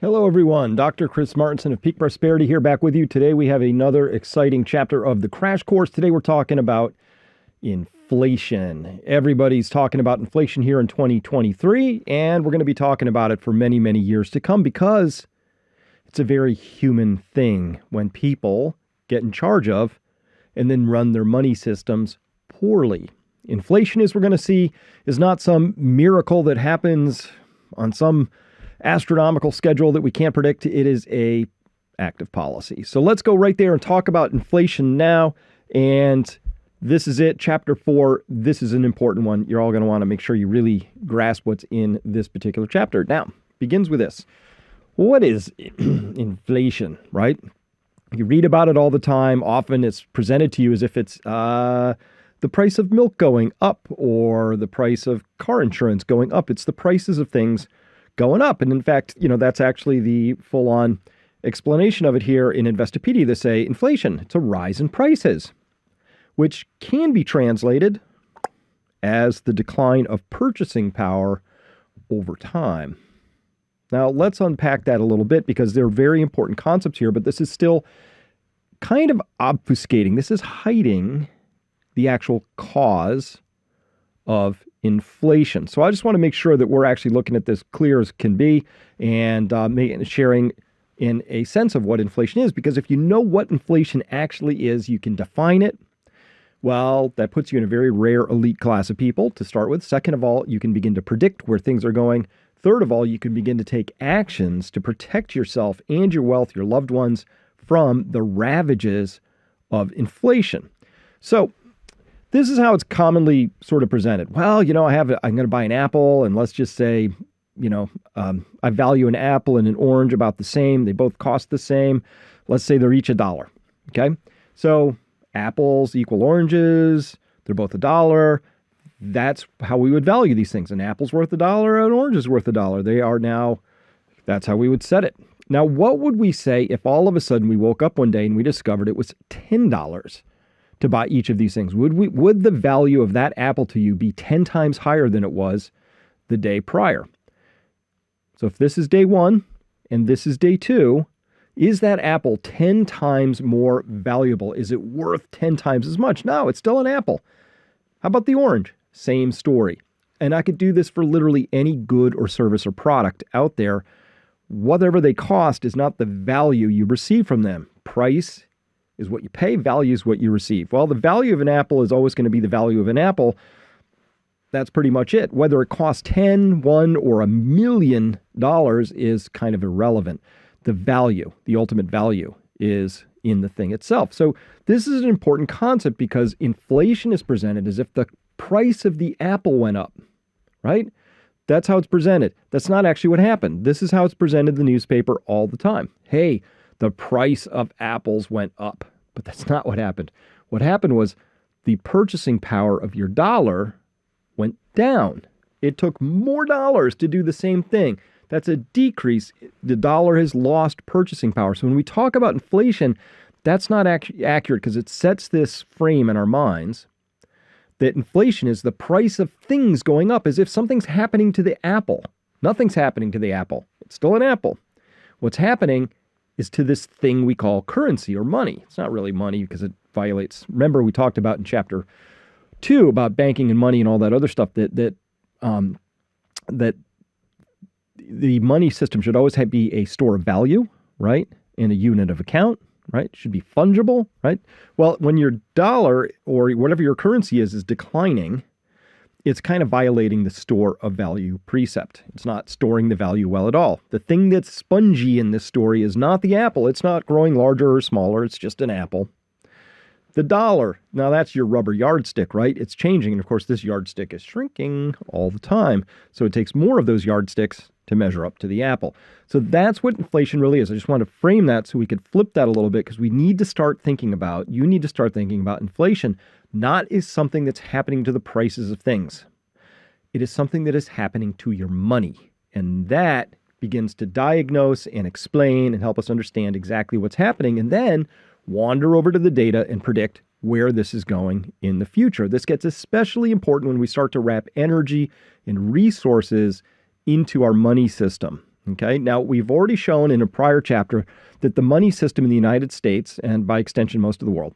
Hello, everyone. Dr. Chris Martinson of Peak Prosperity here, back with you. Today we have another exciting chapter of the crash course. Today we're talking about inflation. Everybody's talking about inflation here in 2023, and we're going to be talking about it for many, many years to come because it's a very human thing when people get in charge of and then run their money systems poorly. Inflation, as we're going to see, is not some miracle that happens on some astronomical schedule that we can't predict. It is a active policy. So let's go right there and talk about inflation now. And this is it, chapter 4. This is an important one. You're all going to want to make sure you really grasp what's in this particular chapter. Now, begins with this. What is inflation, right? You read about it all the time. Often it's presented to you as if it's the price of milk going up or the price of car insurance going up. It's the prices of things going up. And in fact, that's actually the full-on explanation of it here in Investopedia. They say inflation, it's a rise in prices, which can be translated as the decline of purchasing power over time. Now, let's unpack that a little bit because they're very important concepts here, but this is still kind of obfuscating. This is hiding the actual cause of inflation. So I just want to make sure that we're actually looking at this clear as can be and sharing in a sense of what inflation is. Because if you know what inflation actually is, you can define it. Well, that puts you in a very rare elite class of people to start with. Second of all, you can begin to predict where things are going. Third of all, you can begin to take actions to protect yourself and your wealth, your loved ones, from the ravages of inflation. So this is how it's commonly sort of presented. Well, I'm going to buy an apple, and let's just say, I value an apple and an orange about the same. They both cost the same. Let's say they're each $1. Okay. So apples equal oranges. They're both $1. That's how we would value these things. An apple's worth $1, an orange is worth $1. They are now, that's how we would set it. Now, what would we say if all of a sudden we woke up one day and we discovered it was $10 to buy each of these things? Would the value of that apple to you be 10 times higher than it was the day prior? So if this is day one and this is day two, is that apple 10 times more valuable? Is it worth 10 times as much? No, it's still an apple. How about the orange? Same story. And I could do this for literally any good or service or product out there. Whatever they cost is not the value you receive from them. Price is what you pay, value is what you receive. Well, the value of an apple is always going to be the value of an apple. That's pretty much it. Whether it costs 10, 1, or $1 million is kind of irrelevant. The value, the ultimate value, is in the thing itself. So this is an important concept because inflation is presented as if the price of the apple went up, right? That's how it's presented. That's not actually what happened. This is how it's presented in the newspaper all the time. Hey, the price of apples went up. But that's not what happened. What happened was the purchasing power of your dollar went down. It took more dollars to do the same thing. That's a decrease. The dollar has lost purchasing power. So when we talk about inflation, that's not accurate because it sets this frame in our minds that inflation is the price of things going up as if something's happening to the apple. Nothing's happening to the apple. It's still an apple. What's happening is to this thing we call currency or money. It's not really money because it violates. Remember, we talked about in chapter 2 about banking and money and all that other stuff that the money system should always be a store of value, right? And a unit of account, right? It should be fungible, right? Well, when your dollar or whatever your currency is declining, it's kind of violating the store of value precept. It's not storing the value well at all. The thing that's spongy in this story is not the apple. It's not growing larger or smaller. It's just an apple. The dollar, now that's your rubber yardstick, right? It's changing. And of course, this yardstick is shrinking all the time. So it takes more of those yardsticks to measure up to the apple. So that's what inflation really is. I just want to frame that so we could flip that a little bit because you need to start thinking about inflation not as something that's happening to the prices of things. It is something that is happening to your money. And that begins to diagnose and explain and help us understand exactly what's happening and then wander over to the data and predict where this is going in the future. This gets especially important when we start to wrap energy and resources into our money system. Okay. Now, we've already shown in a prior chapter that the money system in the United States, and by extension, most of the world,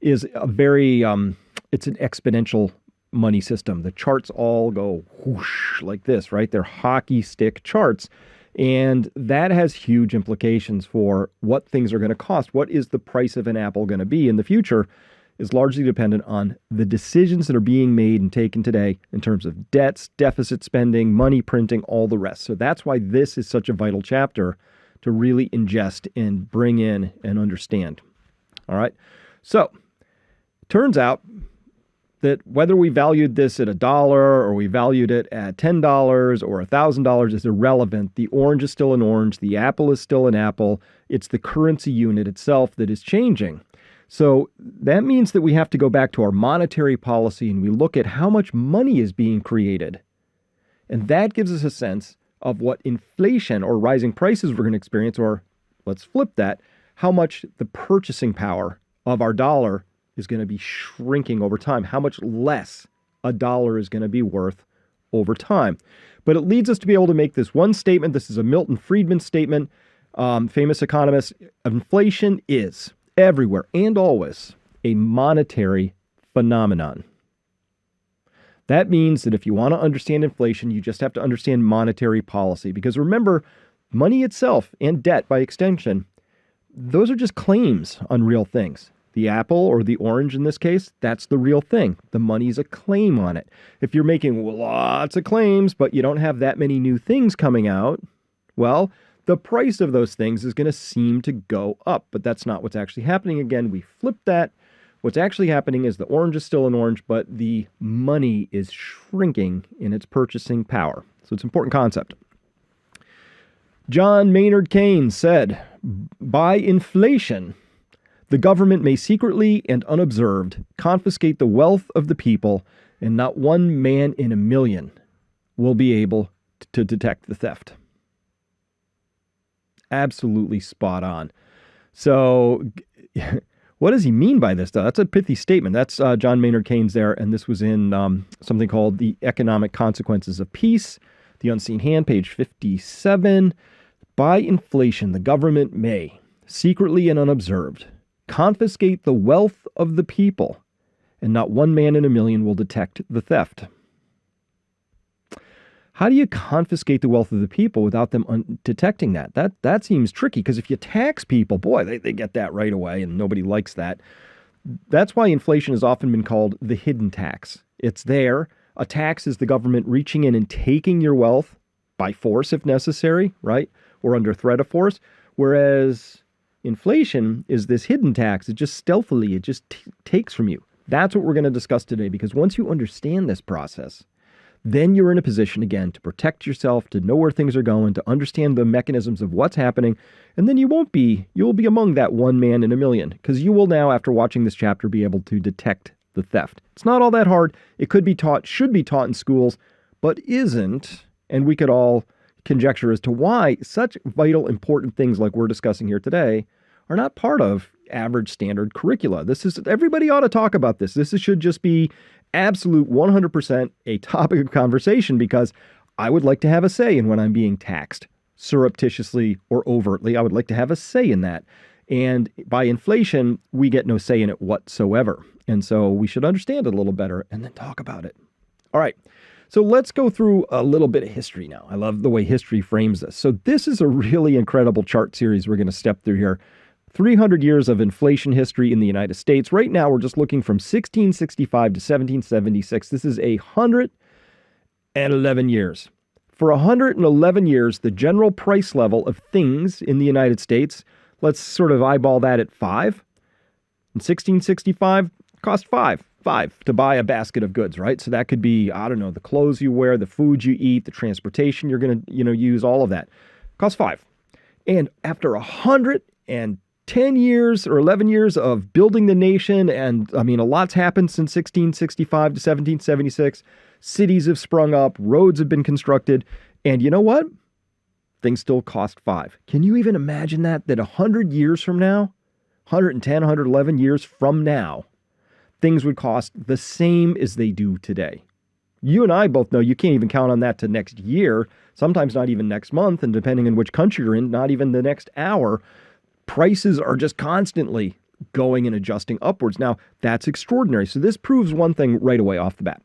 is a very, it's an exponential money system. The charts all go whoosh like this, right? They're hockey stick charts. And that has huge implications for what things are going to cost. What is the price of an apple going to be in the future is largely dependent on the decisions that are being made and taken today in terms of debts, deficit spending, money printing, all the rest. So that's why this is such a vital chapter to really ingest and bring in and understand. All right. So turns out that whether we valued this at $1 or we valued it at $10 or $1,000 is irrelevant. The orange is still an orange. The apple is still an apple. It's the currency unit itself that is changing. So that means that we have to go back to our monetary policy and we look at how much money is being created. And that gives us a sense of what inflation or rising prices we're going to experience, or let's flip that, how much the purchasing power of our dollar is going to be shrinking over time, how much less a dollar is going to be worth over time. But it leads us to be able to make this one statement. This is a Milton Friedman statement, famous economist. Inflation is everywhere and always a monetary phenomenon. That means that if you want to understand inflation, you just have to understand monetary policy. Because remember, money itself and debt by extension, those are just claims on real things. The apple or the orange in this case, that's the real thing. The money's a claim on it. If you're making lots of claims, but you don't have that many new things coming out, well, the price of those things is going to seem to go up. But that's not what's actually happening. Again, we flip that. What's actually happening is the orange is still an orange, but the money is shrinking in its purchasing power. So it's an important concept. John Maynard Keynes said, by inflation, the government may secretly and unobserved confiscate the wealth of the people, and not one man in a million will be able to detect the theft. Absolutely spot on. So what does he mean by this, though? That's a pithy statement. That's John Maynard Keynes there, and this was in something called The Economic Consequences of Peace, The Unseen Hand, page 57. By inflation, the government may, secretly and unobserved, confiscate the wealth of the people, and not one man in a million will detect the theft. How do you confiscate the wealth of the people without them detecting that? That seems tricky, because if you tax people, boy, they get that right away, and nobody likes that. That's why inflation has often been called the hidden tax. It's there. A tax is the government reaching in and taking your wealth by force if necessary, right? Or under threat of force. Whereas inflation is this hidden tax. It just stealthily, it just takes from you. That's what we're going to discuss today, because once you understand this process, then you're in a position, again, to protect yourself, to know where things are going, to understand the mechanisms of what's happening. And then you'll be among that one man in a million, because you will now, after watching this chapter, be able to detect the theft. It's not all that hard. It could be taught, should be taught in schools, but isn't. And we could all conjecture as to why such vital, important things like we're discussing here today are not part of average standard curricula. Everybody ought to talk about this. This should just be absolute 100% a topic of conversation, because I would like to have a say in when I'm being taxed, surreptitiously or overtly. I would like to have a say in that. And by inflation, we get no say in it whatsoever. And so we should understand it a little better and then talk about it. All right. So let's go through a little bit of history now. I love the way history frames this. So this is a really incredible chart series we're going to step through here. 300 years of inflation history in the United States. Right now, we're just looking from 1665 to 1776. This is 111 years. For 111 years, the general price level of things in the United States, let's sort of eyeball that at 5. In 1665, cost 5 to buy a basket of goods, right? So that could be, I don't know, the clothes you wear, the food you eat, the transportation you're going to, use, all of that. Cost 5. And after 110 years or 11 years of building the nation, and a lot's happened since 1665 to 1776. Cities have sprung up, roads have been constructed, and you know what? Things still cost 5. Can you even imagine that 100 years from now, 110, 111 years from now, things would cost the same as they do today? you and I both know you can't even count on that to next year, sometimes not even next month, and depending on which country you're in, not even the next hour. Prices are just constantly going and adjusting upwards. Now, that's extraordinary. So this proves one thing right away off the bat.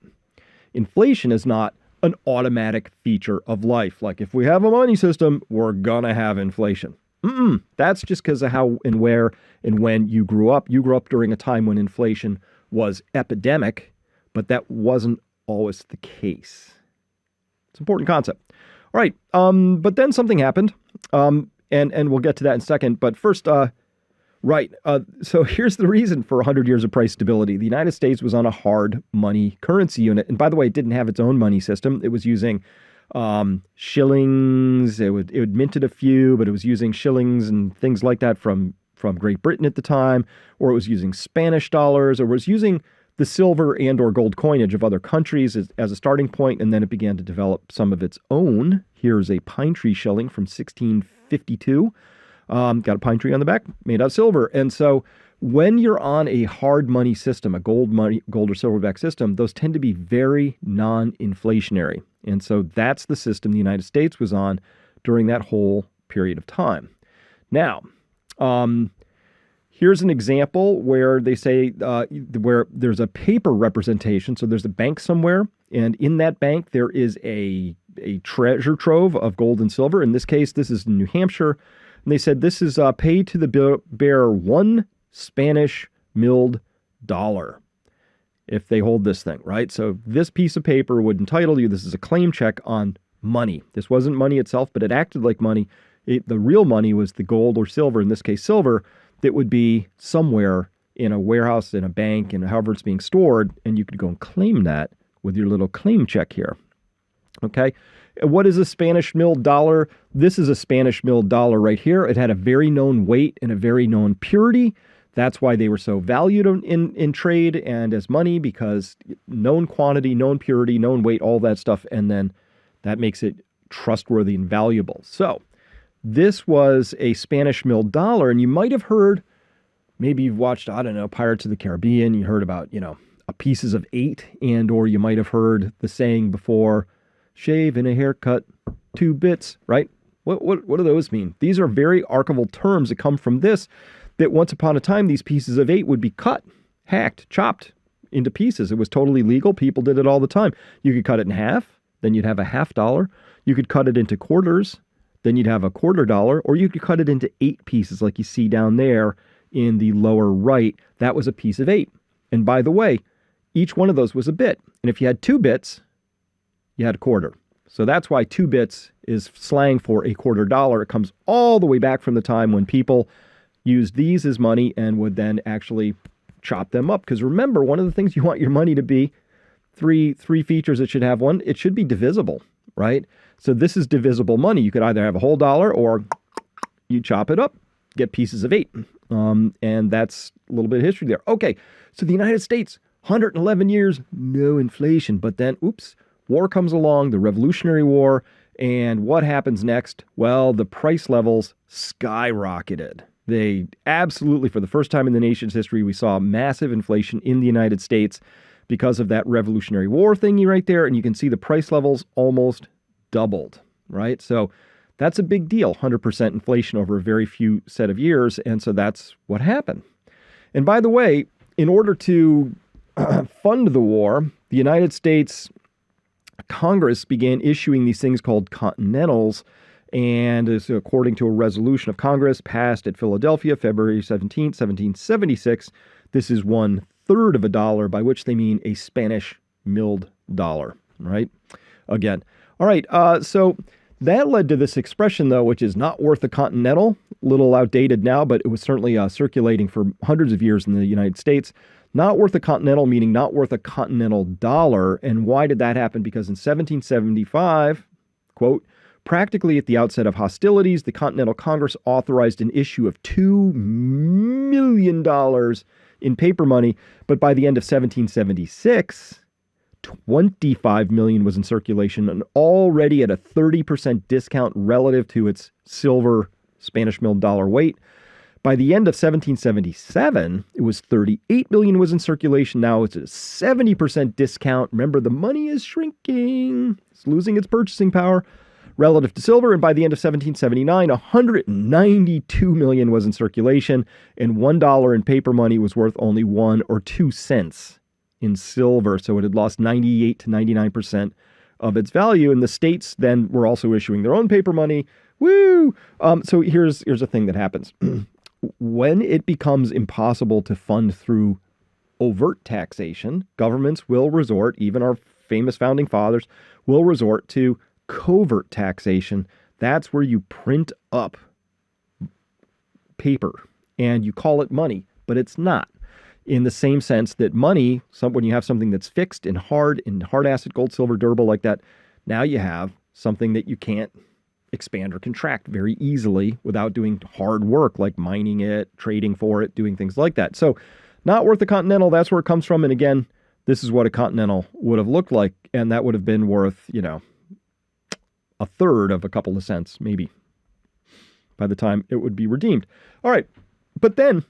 Inflation is not an automatic feature of life. Like if we have a money system, we're gonna have inflation. That's just because of how and where and when you grew up. You grew up during a time when inflation was epidemic, but that wasn't always the case. It's an important concept. All right, but then something happened, and we'll get to that in a second. But first, so here's the reason for 100 years of price stability. The United States was on a hard money currency unit. And by the way, it didn't have its own money system. It was using shillings. It minted a few, but it was using shillings and things like that from Great Britain at the time, or it was using Spanish dollars, or it was using the silver and or gold coinage of other countries as a starting point, and then it began to develop some of its own. Here's a pine tree shilling from 1652. Got a pine tree on the back, made out of silver. And so when you're on a hard money system, a gold or silverback system, those tend to be very non-inflationary. And so that's the system the United States was on during that whole period of time. Now, here's an example where they say where there's a paper representation. So there's a bank somewhere, and in that bank there is a treasure trove of gold and silver. In this case, this is in New Hampshire. And they said this is paid to the bearer 1 Spanish milled dollar if they hold this thing, right? So this piece of paper would entitle you, this is a claim check on money. This wasn't money itself, but it acted like money. The real money was the gold or silver, in this case silver, that would be somewhere in a warehouse, in a bank, and however it's being stored, and you could go and claim that with your little claim check here. Okay, what is a Spanish milled dollar? This is a Spanish milled dollar right here. It had a very known weight and a very known purity. That's why they were so valued in trade and as money, because known quantity, known purity, known weight, all that stuff, and then that makes it trustworthy and valuable. So this was a Spanish milled dollar, and you might have heard, maybe you've watched, I don't know, Pirates of the Caribbean, you heard about, pieces of 8, and or you might have heard the saying before, shave and a haircut, 2 bits, right? What do those mean? These are very archival terms that come from this, that once upon a time, these pieces of 8 would be cut, hacked, chopped into pieces. It was totally legal. People did it all the time. You could cut it in half, then you'd have a $50. You could cut it into quarters, then you'd have a $quarter, or you could cut it into 8 pieces like you see down there in the lower right. That was a piece of 8. And by the way, each one of those was a bit. And if you had 2 bits, you had a quarter. So that's why 2 bits is slang for a $quarter. It comes all the way back from the time when people used these as money and would then actually chop them up. Because remember, one of the things you want your money to be, three features it should have. One, it should be divisible, right? So this is divisible money. You could either have a whole dollar or you chop it up, get pieces of 8. And that's a little bit of history there. Okay, so the United States, 111 years, no inflation. But then, oops, war comes along, the Revolutionary War, and what happens next? Well, the price levels skyrocketed. They absolutely, for the first time in the nation's history, we saw massive inflation in the United States because of that Revolutionary War thingy right there. And you can see the price levels almost doubled, right? So that's a big deal, 100% inflation over a very few set of years. And so that's what happened. And by the way, in order to fund the war, the United States Congress began issuing these things called Continentals, and is according to a resolution of Congress passed at Philadelphia, February 17, 1776. This is 1/3 of a dollar, by which they mean a Spanish milled dollar, right? Again. All right, so that led to this expression, though, which is not worth a continental. A little outdated now, but it was certainly circulating for hundreds of years in the United States. Not worth a continental, meaning not worth a continental dollar. And why did that happen? Because in 1775, quote, practically at the outset of hostilities, the Continental Congress authorized an issue of $2 million in paper money. But by the end of 1776, 25 million was in circulation, and already at a 30% discount relative to its silver Spanish milled dollar weight. By the end of 1777, it was 38 billion was in circulation. Now it's a 70% discount. Remember, the money is shrinking. It's losing its purchasing power relative to silver. And by the end of 1779, 192 million was in circulation, and $1 in paper money was worth only 1 or 2 cents in silver. So it had lost 98 to 99% of its value. And the states then were also issuing their own paper money. Woo! So here's a thing that happens. When it becomes impossible to fund through overt taxation, governments will resort, even our famous founding fathers, will resort to covert taxation. That's where you print up paper and you call it money, but it's not. In the same sense that money, when you have something that's fixed and hard asset, gold, silver, durable like that, now you have something that you can't expand or contract very easily without doing hard work like mining it, trading for it, doing things like that. So not worth a Continental. That's where it comes from. And again, this is what a Continental would have looked like. And that would have been worth, a third of a couple of cents, maybe, by the time it would be redeemed. All right. But then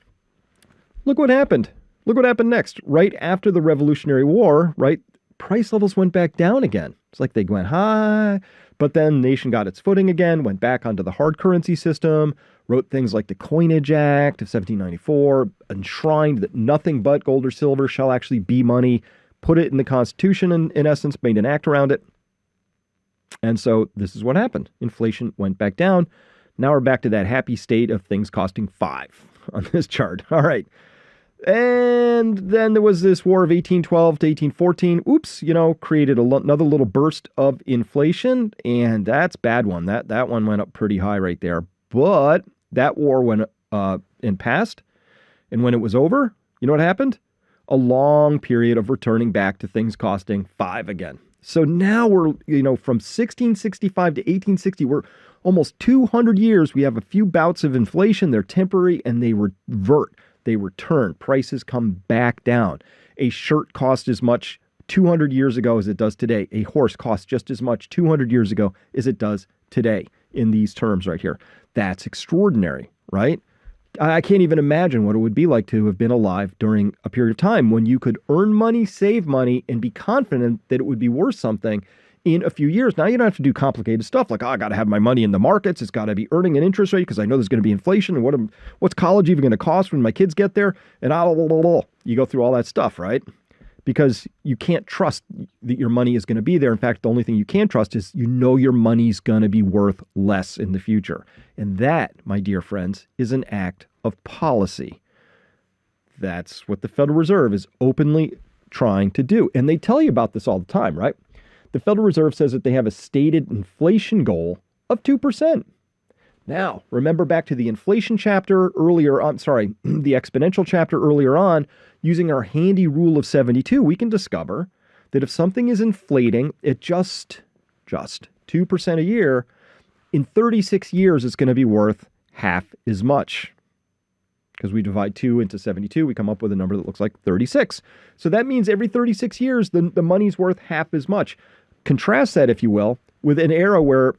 look what happened. Look what happened next. Right after the Revolutionary War, right? Price levels went back down again. It's like they went high, but then the nation got its footing again, went back onto the hard currency system, wrote things like the Coinage Act of 1794, enshrined that nothing but gold or silver shall actually be money, put it in the Constitution, in essence, made an act around it. And so this is what happened. Inflation went back down. Now we're back to that happy state of things costing 5 on this chart. All right. And then there was this war of 1812 to 1814. Oops, created another little burst of inflation, and that's a bad one. That one went up pretty high right there. But that war went and passed, and when it was over, you know what happened? A long period of returning back to things costing 5 again. So now we're, from 1665 to 1860, we're almost 200 years. We have a few bouts of inflation. They're temporary, and they revert. They return. Prices come back down. A shirt cost as much 200 years ago as it does today. A horse costs just as much 200 years ago as it does today in these terms right here. That's extraordinary, right? I can't even imagine what it would be like to have been alive during a period of time when you could earn money, save money, and be confident that it would be worth something in a few years. Now, you don't have to do complicated stuff like, I got to have my money in the markets. It's got to be earning an interest rate because I know there's going to be inflation. And what's college even going to cost when my kids get there? And you go through all that stuff, right? Because you can't trust that your money is going to be there. In fact, the only thing you can trust is your money's going to be worth less in the future. And that, my dear friends, is an act of policy. That's what the Federal Reserve is openly trying to do. And they tell you about this all the time, right? The Federal Reserve says that they have a stated inflation goal of 2%. Now, remember back to the inflation chapter earlier on, the exponential chapter earlier on, using our handy rule of 72, we can discover that if something is inflating at just 2% a year, in 36 years, it's going to be worth half as much. Because we divide 2 into 72, we come up with a number that looks like 36. So that means every 36 years, the money's worth half as much. Contrast that, if you will, with an era where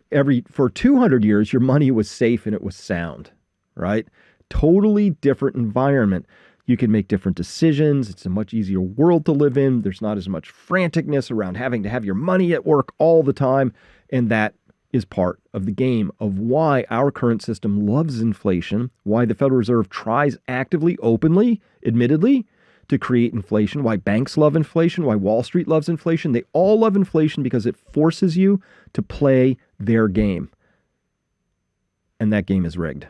for 200 years, your money was safe and it was sound, right? Totally different environment. You can make different decisions. It's a much easier world to live in. There's not as much franticness around having to have your money at work all the time. And that is part of the game of why our current system loves inflation, why the Federal Reserve tries actively, openly, admittedly, to create inflation, why banks love inflation, why Wall Street loves inflation. They all love inflation because it forces you to play their game. And that game is rigged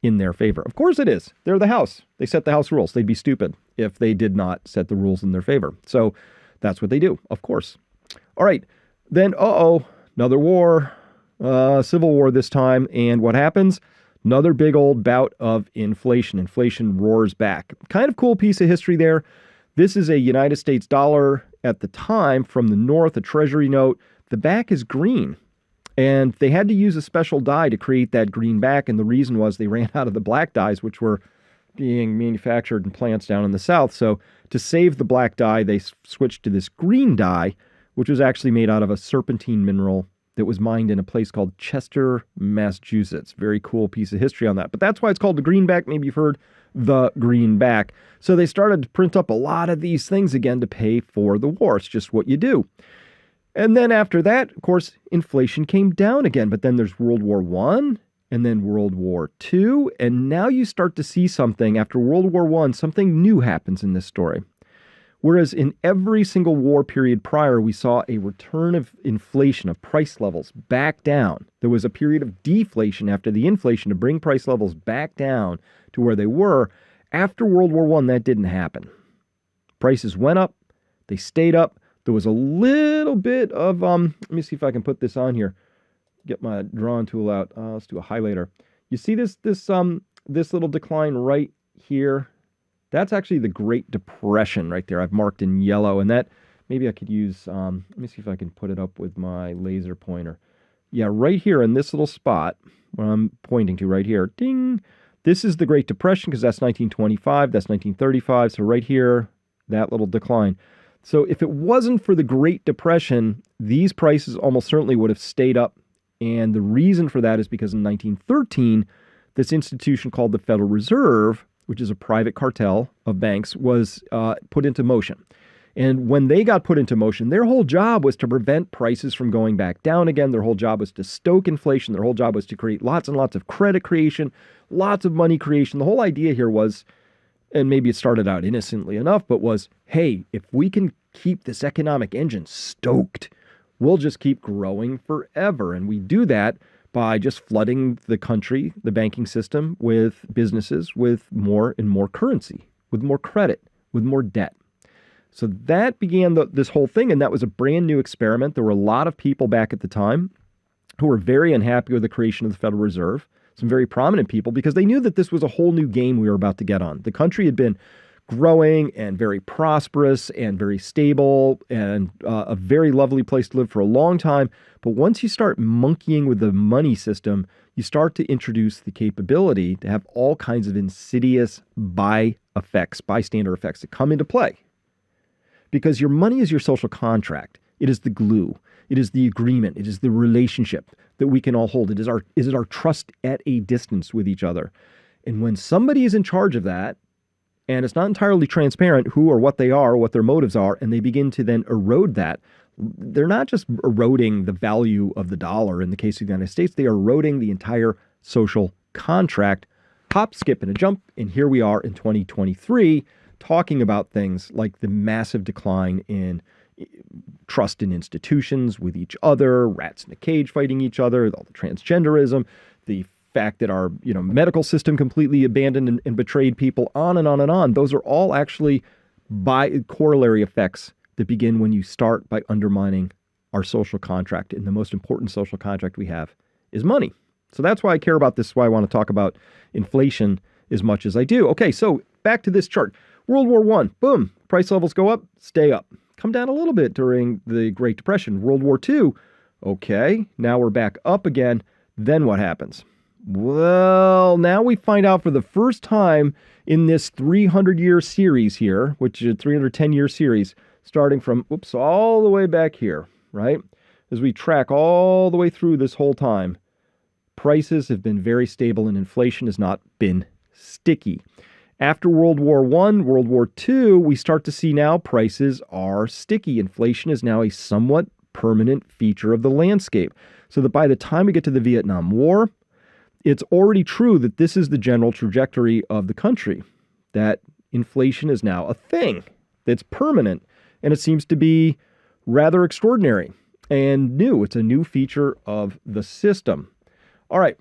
in their favor. Of course it is. They're the house. They set the house rules. They'd be stupid if they did not set the rules in their favor. So that's what they do, of course. All right. Then, another war, civil war this time. And what happens? Another big old bout of inflation. Inflation roars back. Kind of cool piece of history there. This is a United States dollar at the time from the north, a treasury note. The back is green. And they had to use a special dye to create that green back. And the reason was they ran out of the black dyes, which were being manufactured in plants down in the south. So to save the black dye, they switched to this green dye, which was actually made out of a serpentine mineral that was mined in a place called Chester, Massachusetts. Very cool piece of history on that. But that's why it's called the greenback. Maybe you've heard the greenback. So they started to print up a lot of these things again to pay for the war. It's just what you do. And then after that, of course, inflation came down again. But then there's World War I and then World War II. And now you start to see something after World War I, something new happens in this story. Whereas in every single war period prior, we saw a return of inflation, of price levels back down. There was a period of deflation after the inflation to bring price levels back down to where they were. After World War I, that didn't happen. Prices went up. They stayed up. There was a little bit of, let me see if I can put this on here. Get my drawing tool out. Let's do a highlighter. You see this little decline right here? That's actually the Great Depression right there. I've marked in yellow, and that maybe I could use, let me see if I can put it up with my laser pointer. Yeah, right here in this little spot where I'm pointing to right here, ding, this is the Great Depression because that's 1925, that's 1935. So right here, that little decline. So if it wasn't for the Great Depression, these prices almost certainly would have stayed up. And the reason for that is because in 1913, this institution called the Federal Reserve, which is a private cartel of banks, was put into motion. And when they got put into motion, their whole job was to prevent prices from going back down again. Their whole job was to stoke inflation. Their whole job was to create lots and lots of credit creation, lots of money creation. The whole idea here was, and maybe it started out innocently enough, but was, hey, if we can keep this economic engine stoked, we'll just keep growing forever. And we do that by just flooding the country, the banking system, with businesses with more and more currency, with more credit, with more debt. So that began this whole thing, and that was a brand new experiment. There were a lot of people back at the time who were very unhappy with the creation of the Federal Reserve, some very prominent people, because they knew that this was a whole new game we were about to get on. The country had been growing and very prosperous and very stable and a very lovely place to live for a long time. But once you start monkeying with the money system, you start to introduce the capability to have all kinds of insidious bystander effects that come into play. Because your money is your social contract. It is the glue. It is the agreement. It is the relationship that we can all hold. It is our trust at a distance with each other. And when somebody is in charge of that, and it's not entirely transparent who or what they are, or what their motives are, and they begin to then erode that, they're not just eroding the value of the dollar in the case of the United States, they are eroding the entire social contract. Hop, skip, and a jump, and here we are in 2023 talking about things like the massive decline in trust in institutions with each other, rats in a cage fighting each other, all the transgenderism, the fact that our medical system completely abandoned and betrayed people, on and on and on. Those are all actually corollary effects that begin when you start by undermining our social contract. And the most important social contract we have is money. So that's why I care about this, why I want to talk about inflation as much as I do. Okay, so back to this chart. World War I, boom, price levels go up, stay up. Come down a little bit during the Great Depression. World War II, okay, now we're back up again. Then what happens? Well, now we find out for the first time in this 300-year series here, which is a 310-year series, starting from, all the way back here, right? As we track all the way through this whole time, prices have been very stable and inflation has not been sticky. After World War I, World War II, we start to see now prices are sticky. Inflation is now a somewhat permanent feature of the landscape. So that by the time we get to the Vietnam War, it's already true that this is the general trajectory of the country, that inflation is now a thing that's permanent, and it seems to be rather extraordinary and new. It's a new feature of the system. All right,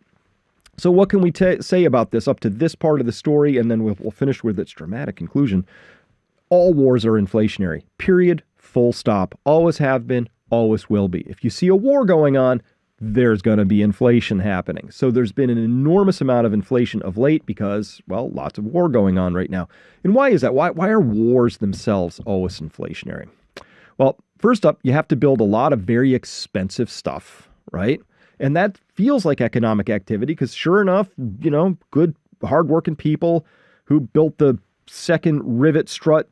so what can we say about this up to this part of the story, and then we'll finish with its dramatic conclusion. All wars are inflationary, period, full stop, always have been, always will be. If you see a war going on, there's going to be inflation happening. So there's been an enormous amount of inflation of late because, well, lots of war going on right now. And why is that? Why are wars themselves always inflationary? Well, first up, you have to build a lot of very expensive stuff, right? And that feels like economic activity because sure enough, good, hardworking people who built the second rivet strut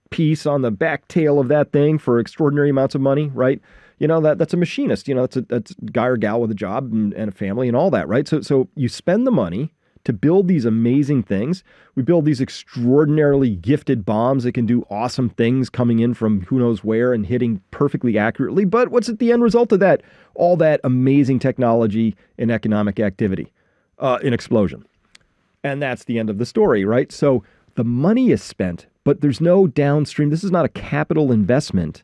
piece on the back tail of that thing for extraordinary amounts of money, right? that's a machinist. That's a guy or gal with a job and a family and all that, right? So you spend the money to build these amazing things. We build these extraordinarily gifted bombs that can do awesome things coming in from who knows where and hitting perfectly accurately. But what's at the end result of that? All that amazing technology and economic activity, an explosion. And that's the end of the story, right? So the money is spent, but there's no downstream. This is not a capital investment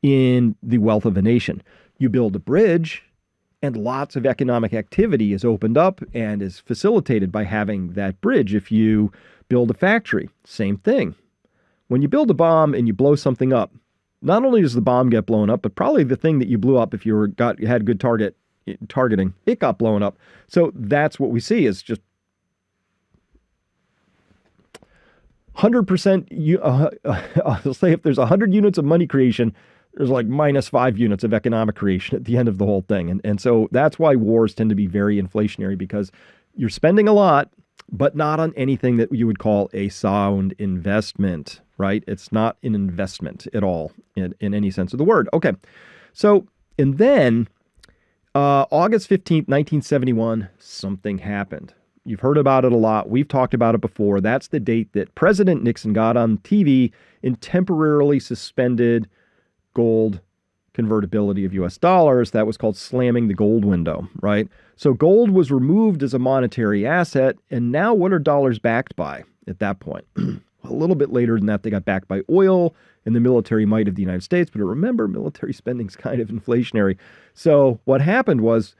in the wealth of a nation. You build a bridge, and lots of economic activity is opened up and is facilitated by having that bridge. If you build a factory, same thing. When you build a bomb and you blow something up, not only does the bomb get blown up, but probably the thing that you blew up, if you had good targeting, it got blown up. So that's what we see is just 100%. I'll say if there's 100 units of money creation, there's like -5 units of economic creation at the end of the whole thing. And so that's why wars tend to be very inflationary, because you're spending a lot, but not on anything that you would call a sound investment, right? It's not an investment at all in any sense of the word. Okay. So, and then August 15th, 1971, something happened. You've heard about it a lot. We've talked about it before. That's the date that President Nixon got on TV and temporarily suspended gold convertibility of US dollars. That was called slamming the gold window, right? So gold was removed as a monetary asset. And now what are dollars backed by at that point? A little bit later than that, they got backed by oil and the military might of the United States. But remember, military spending is kind of inflationary. So what happened was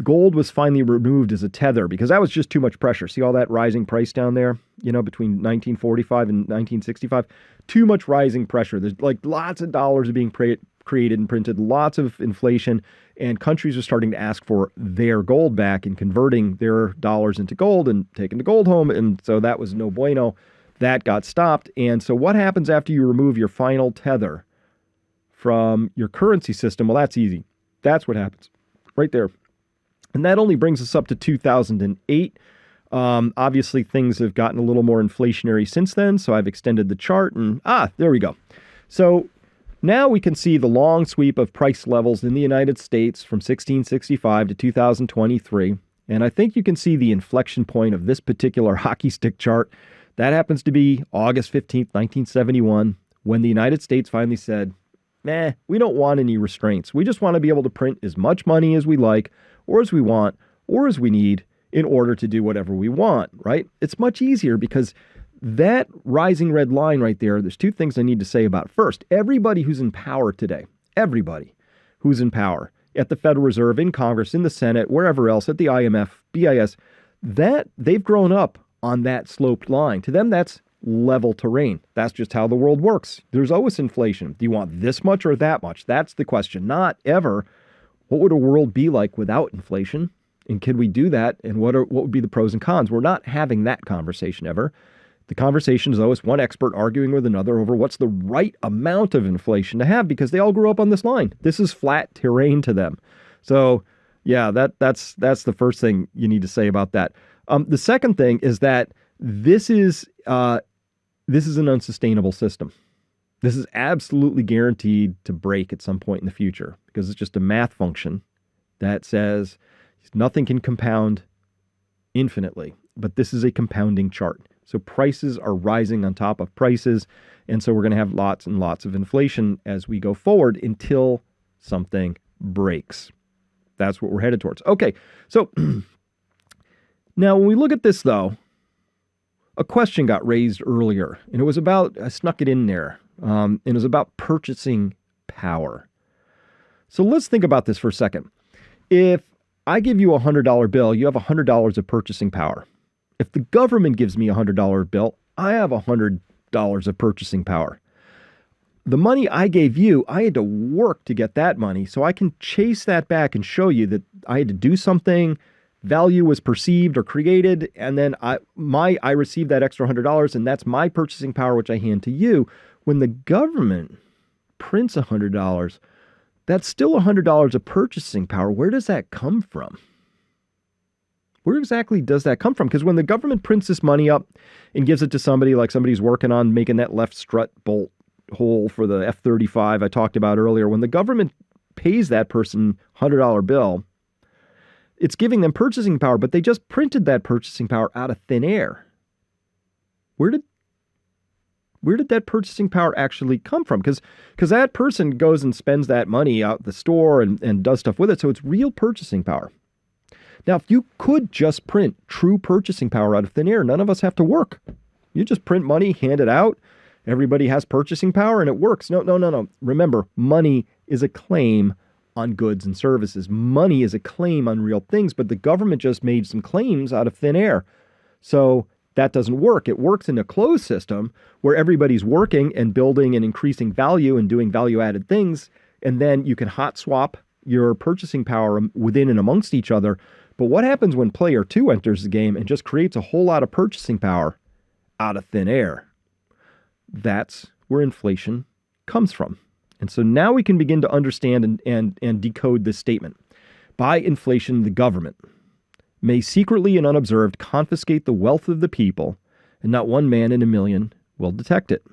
gold was finally removed as a tether because that was just too much pressure. See all that rising price down there, between 1945 and 1965? Too much rising pressure. There's like lots of dollars being created and printed, lots of inflation, and countries are starting to ask for their gold back and converting their dollars into gold and taking the gold home. And so that was no bueno. That got stopped. And so what happens after you remove your final tether from your currency system? Well, that's easy. That's what happens right there. And that only brings us up to 2008. Obviously, things have gotten a little more inflationary since then, so I've extended the chart, and there we go. So now we can see the long sweep of price levels in the United States from 1665 to 2023, and I think you can see the inflection point of this particular hockey stick chart. That happens to be August 15th, 1971, when the United States finally said, we don't want any restraints. We just want to be able to print as much money as we like, or as we want, or as we need in order to do whatever we want, right? It's much easier because that rising red line right there, there's two things I need to say about it. First, everybody who's in power today, everybody who's in power at the Federal Reserve, in Congress, in the Senate, wherever else, at the IMF, BIS, that they've grown up on that sloped line. To them, that's level terrain. That's just how the world works. There's always inflation. Do you want this much or that much? That's the question. Not ever, what would a world be like without inflation? And can we do that? And what would be the pros and cons? We're not having that conversation ever. The conversation is always one expert arguing with another over what's the right amount of inflation to have, because they all grew up on this line. This is flat terrain to them. So yeah, that's the first thing you need to say about that. The second thing is that this is an unsustainable system. This is absolutely guaranteed to break at some point in the future because it's just a math function that says nothing can compound infinitely, but this is a compounding chart. So prices are rising on top of prices. And so we're going to have lots and lots of inflation as we go forward until something breaks. That's what we're headed towards. Okay. So now when we look at this, though, a question got raised earlier, and it was about, I snuck it in there, and it was about purchasing power. So let's think about this for a second. If I give you a $100 bill, you have $100 of purchasing power. If the government gives me a $100 bill, I have $100 of purchasing power. The money I gave you, I had to work to get that money, so I can chase that back and show you that I had to do something, value was perceived or created, and then I received that extra $100, and that's my purchasing power, which I hand to you. When the government prints $100, that's still $100 of purchasing power. Where does that come from? Where exactly does that come from? Because when the government prints this money up and gives it to somebody, like somebody's working on making that left strut bolt hole for the F-35 I talked about earlier, when the government pays that person $100 bill, it's giving them purchasing power, but they just printed that purchasing power out of thin air. Where did that purchasing power actually come from? Because that person goes and spends that money out the store and does stuff with it. So it's real purchasing power. Now, if you could just print true purchasing power out of thin air, none of us have to work. You just print money, hand it out. Everybody has purchasing power and it works. No. Remember, money is a claim on goods and services. Money is a claim on real things, but the government just made some claims out of thin air. So that doesn't work. It works in a closed system where everybody's working and building and increasing value and doing value-added things, and then you can hot swap your purchasing power within and amongst each other. But what happens when player 2 enters the game and just creates a whole lot of purchasing power out of thin air? That's where inflation comes from. And so now we can begin to understand and decode this statement. By inflation, the government may secretly and unobserved confiscate the wealth of the people, and not one man in a million will detect it.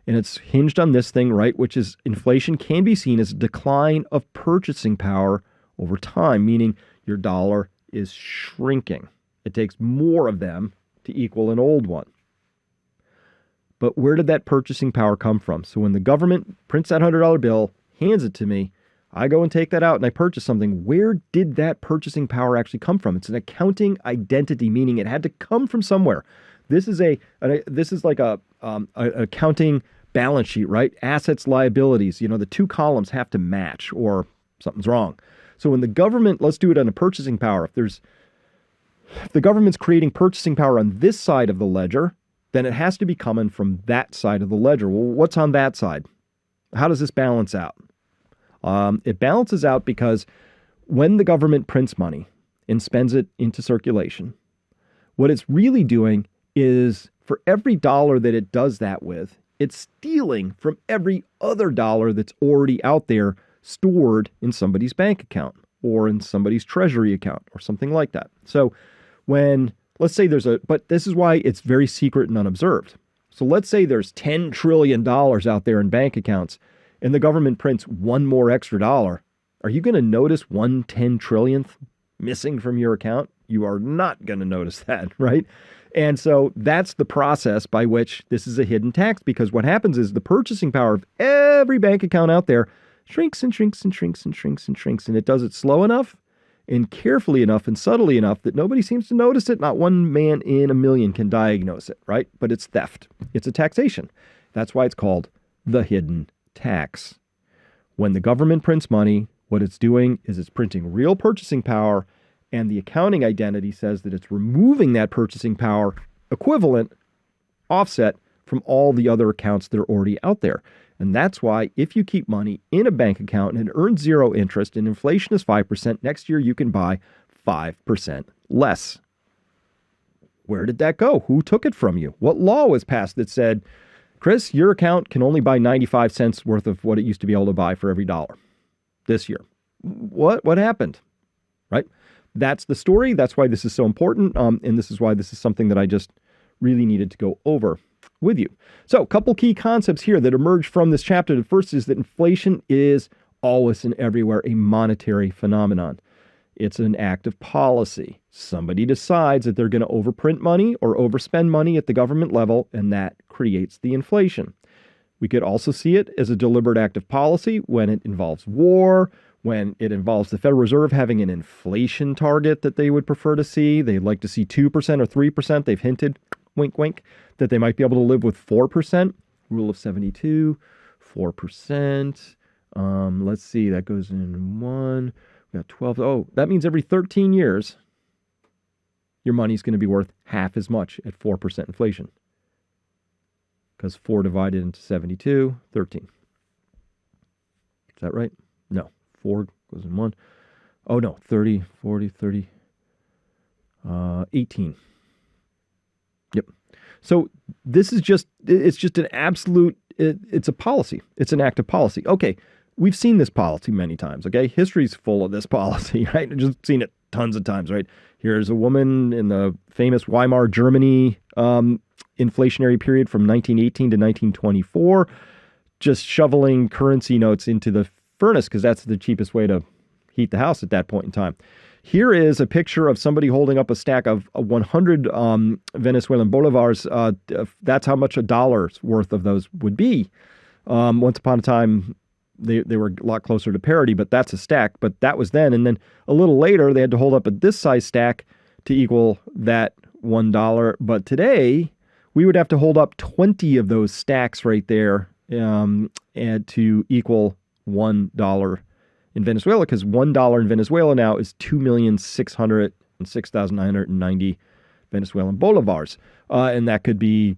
And it's hinged on this thing, right, which is inflation can be seen as a decline of purchasing power over time, meaning your dollar is shrinking. It takes more of them to equal an old one. But where did that purchasing power come from? So when the government prints that $100 bill, hands it to me, I go and take that out and I purchase something. Where did that purchasing power actually come from? It's an accounting identity, meaning it had to come from somewhere. This is like a accounting balance sheet, right? Assets, liabilities. The two columns have to match or something's wrong. So when the government, let's do it on a purchasing power. If the government's creating purchasing power on this side of the ledger, then it has to be coming from that side of the ledger. Well, what's on that side? How does this balance out? It balances out because when the government prints money and spends it into circulation, what it's really doing is for every dollar that it does that with, it's stealing from every other dollar that's already out there stored in somebody's bank account or in somebody's treasury account or something like that. So let's say but this is why it's very secret and unobserved. So let's say there's $10 trillion out there in bank accounts and the government prints one more extra dollar. Are you going to notice 1/10 trillionth missing from your account? You are not going to notice that, right? And so that's the process by which this is a hidden tax, because what happens is the purchasing power of every bank account out there shrinks and shrinks and shrinks and shrinks and shrinks. And it does it slow enough and carefully enough and subtly enough that nobody seems to notice it. Not one man in a million can diagnose it, right? But it's theft. It's a taxation. That's why it's called the hidden tax. When the government prints money, what it's doing is it's printing real purchasing power, and the accounting identity says that it's removing that purchasing power equivalent, offset from all the other accounts that are already out there. And that's why if you keep money in a bank account and it earns 0 interest and inflation is 5%, next year you can buy 5% less. Where did that go? Who took it from you? What law was passed that said, Chris, your account can only buy 95 cents worth of what it used to be able to buy for every dollar this year? What happened? Right? That's the story. That's why this is so important. And this is why this is something that I just really needed to go over with you. So a couple key concepts here that emerge from this chapter. The first is that inflation is always and everywhere a monetary phenomenon. It's an act of policy. Somebody decides that they're going to overprint money or overspend money at the government level, and that creates the inflation. We could also see it as a deliberate act of policy when it involves war, when it involves the Federal Reserve having an inflation target that they would prefer to see. They'd like to see 2% or 3%. They've hinted, wink, wink, that they might be able to live with 4%. Rule of 72, 4%. Let's see, that goes in 1. We got 12. Oh, that means every 13 years, your money's going to be worth half as much at 4% inflation. Because 4 divided into 72, 13. Is that right? No. 4 goes in 1. Oh, no. 30, 40, 30, 18. Yep. So this is it's just an absolute, it's a policy. It's an act of policy. Okay. We've seen this policy many times, okay? History's full of this policy, right? I've just seen it tons of times, right? Here's a woman in the famous Weimar Germany inflationary period from 1918 to 1924, just shoveling currency notes into the furnace because that's the cheapest way to heat the house at that point in time. Here is a picture of somebody holding up a stack of 100 Venezuelan bolivars. That's how much $1's worth of those would be. Once upon a time, they were a lot closer to parity, but that's a stack. But that was then. And then a little later, they had to hold up a this size stack to equal that $1. But today, we would have to hold up 20 of those stacks right there and to equal $1 in Venezuela, because $1 in Venezuela now is 2,606,990 Venezuelan bolivars. And that could be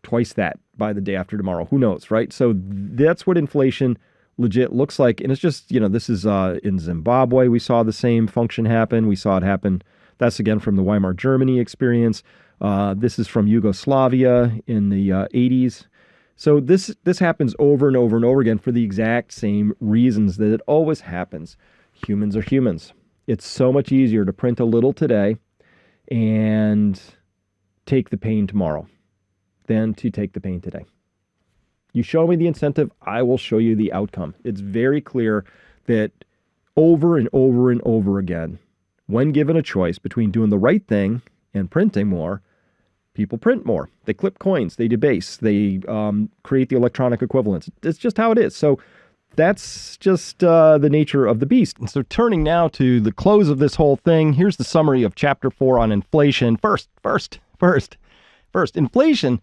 twice that by the day after tomorrow. Who knows, right? So that's what inflation legit looks like. And it's just, this is in Zimbabwe, we saw the same function happen. We saw it happen. That's again from the Weimar Germany experience. This is from Yugoslavia in the 80s. So this happens over and over and over again for the exact same reasons that it always happens. Humans are humans. It's so much easier to print a little today and take the pain tomorrow than to take the pain today. You show me the incentive, I will show you the outcome. It's very clear that over and over and over again, when given a choice between doing the right thing and printing more, people print more. They clip coins, they debase, they create the electronic equivalents. It's just how it is. So that's just the nature of the beast. And so turning now to the close of this whole thing, here's the summary of Chapter 4 on inflation. First, inflation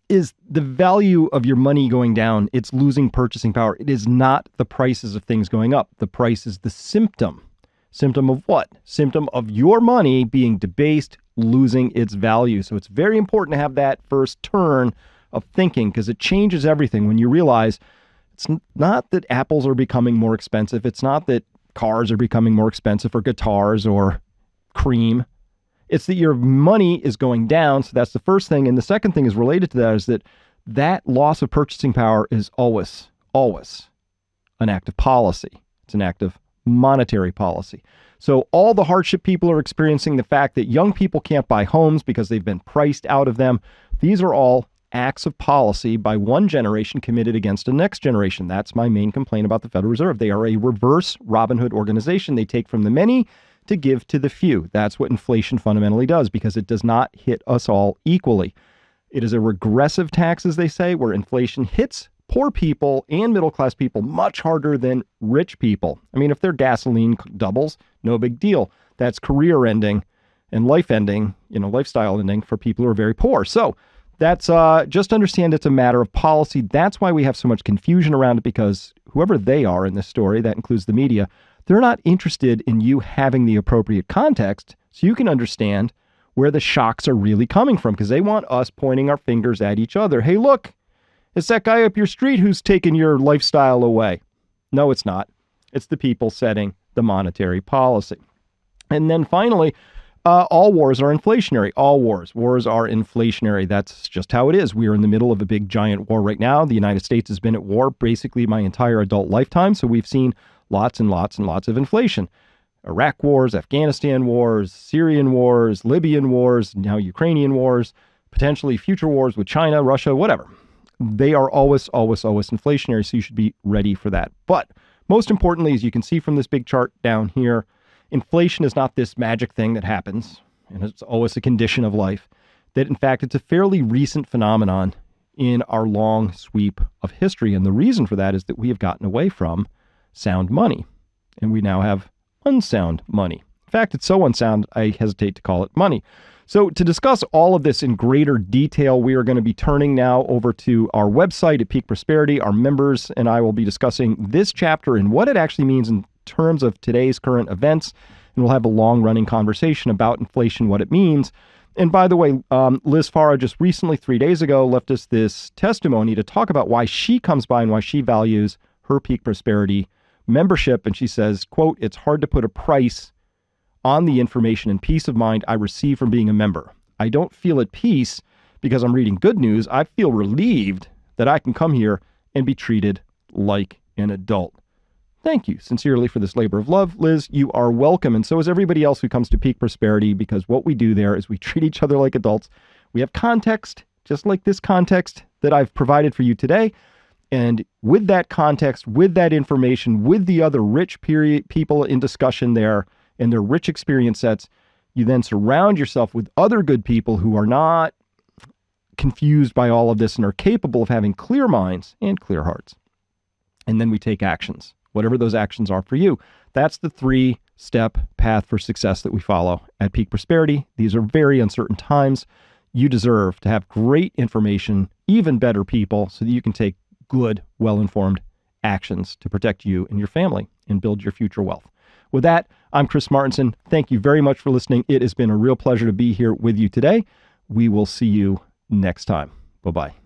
is the value of your money going down. It's losing purchasing power. It is not the prices of things going up. The price is the symptom. Symptom of what? Symptom of your money being debased, losing its value. So it's very important to have that first turn of thinking, because it changes everything when you realize it's not that apples are becoming more expensive. It's not that cars are becoming more expensive or guitars or cream. It's that your money is going down. So that's the first thing. And the second thing is related to that is that loss of purchasing power is always an act of policy. It's an act of monetary policy. So all the hardship people are experiencing, the fact that young people can't buy homes because they've been priced out of them, these are all acts of policy by one generation committed against the next generation. That's my main complaint about the Federal Reserve. They are a reverse Robin Hood organization. They take from the many to give to the few. That's what inflation fundamentally does, because it does not hit us all equally. It is a regressive tax, as they say, where inflation hits poor people and middle-class people much harder than rich people. I mean, if their gasoline doubles, no big deal. That's career ending and life ending, lifestyle ending for people who are very poor. So that's just understand it's a matter of policy. That's why we have so much confusion around it, because whoever they are in this story, that includes the media, they're not interested in you having the appropriate context so you can understand where the shocks are really coming from, because they want us pointing our fingers at each other. Hey, look, it's that guy up your street who's taking your lifestyle away. No, it's not. It's the people setting the monetary policy. And then finally, all wars are inflationary. All wars are inflationary. That's just how it is. We are in the middle of a big giant war right now. The United States has been at war basically my entire adult lifetime. So we've seen lots and lots and lots of inflation. Iraq wars, Afghanistan wars, Syrian wars, Libyan wars, now Ukrainian wars, potentially future wars with China, Russia, whatever. They are always inflationary, so you should be ready for that. But most importantly, as you can see from this big chart down here, inflation is not this magic thing that happens, and it's always a condition of life. That, in fact, it's a fairly recent phenomenon in our long sweep of history. And the reason for that is that we have gotten away from sound money, and we now have unsound money. In fact, it's so unsound, I hesitate to call it money. So to discuss all of this in greater detail, we are going to be turning now over to our website at Peak Prosperity. Our members and I will be discussing this chapter and what it actually means in terms of today's current events. And we'll have a long-running conversation about inflation, what it means. And by the way, Liz Farah just recently, 3 days ago, left us this testimony to talk about why she comes by and why she values her Peak Prosperity membership. And she says, quote, "It's hard to put a price on the information and peace of mind I receive from being a member. I don't feel at peace because I'm reading good news. I feel relieved that I can come here and be treated like an adult." Thank you sincerely for this labor of love. Liz, you are welcome. And so is everybody else who comes to Peak Prosperity, because what we do there is we treat each other like adults. We have context, just like this context that I've provided for you today. And with that context, with that information, with the other rich people in discussion there and their rich experience sets, you then surround yourself with other good people who are not confused by all of this and are capable of having clear minds and clear hearts. And then we take actions, whatever those actions are for you. That's the 3-step path for success that we follow at Peak Prosperity. These are very uncertain times. You deserve to have great information, even better people, so that you can take good, well-informed actions to protect you and your family and build your future wealth. With that, I'm Chris Martenson. Thank you very much for listening. It has been a real pleasure to be here with you today. We will see you next time. Bye-bye.